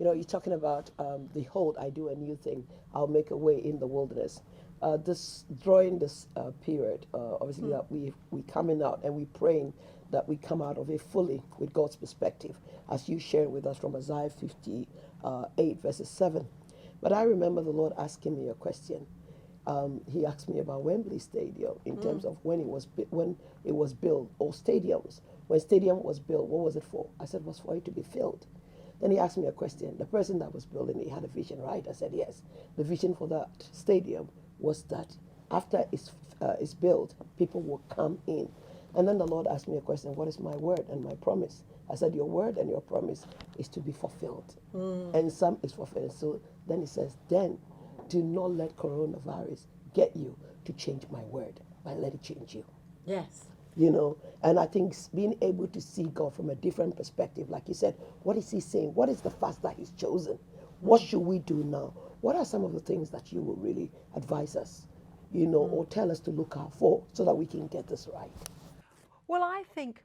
You're talking about, behold, I do a new thing. I'll make a way in the wilderness. This during this period, obviously that we coming out and we praying that we come out of it fully with God's perspective, as you shared with us from Isaiah 58 verses 7. But I remember the Lord asking me a question. He asked me about Wembley Stadium in terms of when it was built, or stadiums. When stadium was built, what was it for? I said it was for it to be filled. Then he asked me a question. The person that was building it had a vision, right? I said yes. The vision for that stadium was that after it's built, people will come in. And then the Lord asked me a question: what is my word and my promise? I said, your word and your promise is to be fulfilled, and some is fulfilled. So then he says, then do not let coronavirus get you to change my word, but let it change you. Yes. And I think being able to see God from a different perspective, like you said, what is he saying? What is the fast that he's chosen? What should we do now? What are some of the things that you will really advise us, or tell us to look out for so that we can get this right? Well, I think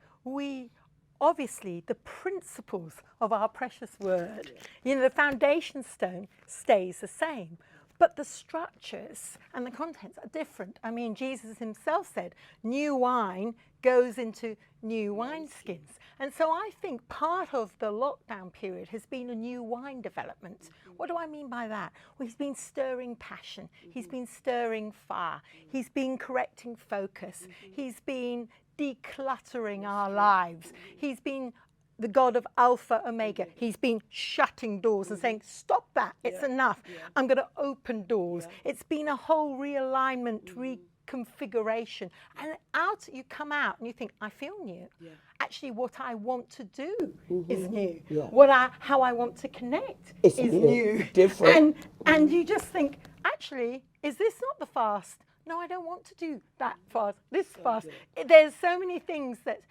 obviously, the principles of our precious word, the foundation stone stays the same. But the structures and the contents are different. I mean, Jesus himself said, new wine goes into new wineskins. And so I think part of the lockdown period has been a new wine development. What do I mean by that? Well, he's been stirring passion. He's been stirring fire. He's been correcting focus. He's been decluttering our lives. He's been the God of Alpha Omega. He's been shutting doors and saying, stop that, it's enough. I'm going to open doors. It's been a whole realignment, reconfiguration. And you come out and you think, I feel new. Actually, what I want to do is new. How I want to connect is new. Different. And you just think, actually, is this not the fast? No, I don't want to do that fast, this fast. There's so many things that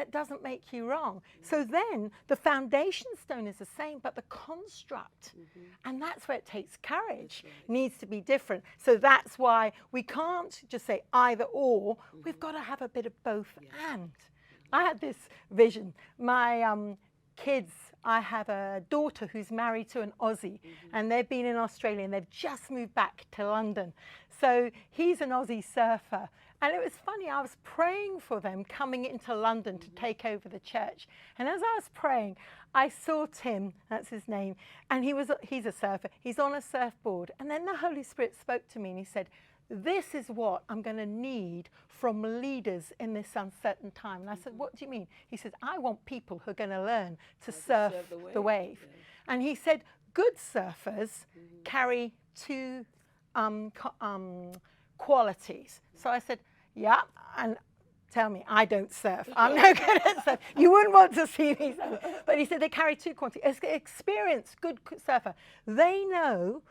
doesn't make you wrong. So then the foundation stone is the same, but the construct, and that's where it takes courage, needs to be different. So that's why we can't just say either or. We've got to have a bit of both and. I had this vision. My kids, I have a daughter who's married to an Aussie, and they've been in Australia and they've just moved back to London. So he's an Aussie surfer. And it was funny, I was praying for them coming into London to take over the church. And as I was praying, I saw Tim, that's his name, and he's a surfer. He's on a surfboard. And then the Holy Spirit spoke to me and he said, this is what I'm going to need from leaders in this uncertain time. And I said, what do you mean? He said, I want people who are going to learn to surf the wave. And he said, good surfers carry two qualities. So I said, yeah, and tell me, I don't surf. I'm no good at surf. You wouldn't want to see me surf. But he said they carry two qualities. Experienced, good surfer. They know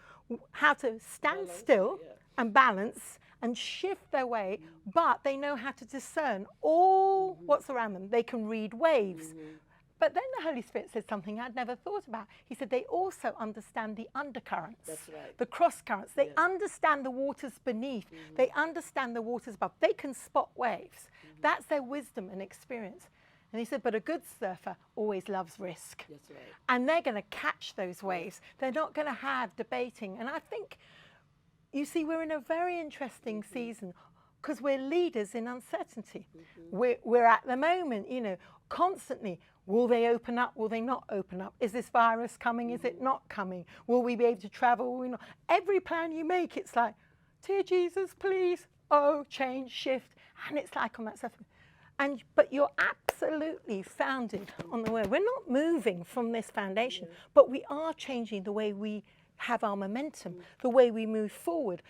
how to stand still and balance and shift their way, but they know how to discern all what's around them. They can read waves. But then the Holy Spirit said something I'd never thought about. He said they also understand the undercurrents, the cross currents. They understand the waters beneath. They understand the waters above. They can spot waves. That's their wisdom and experience. And he said, but a good surfer always loves risk. And they're going to catch those waves. They're not going to have debating. And I think, you see, we're in a very interesting season because we're leaders in uncertainty. We're at the moment, constantly, will they open up? Will they not open up? Is this virus coming? Is it not coming? Will we be able to travel? Will we not? Every plan you make, it's like, dear Jesus, please. Oh, change, shift. And it's like on that stuff. But you're absolutely founded on the word. We're not moving from this foundation, but we are changing the way we have our momentum, the way we move forward.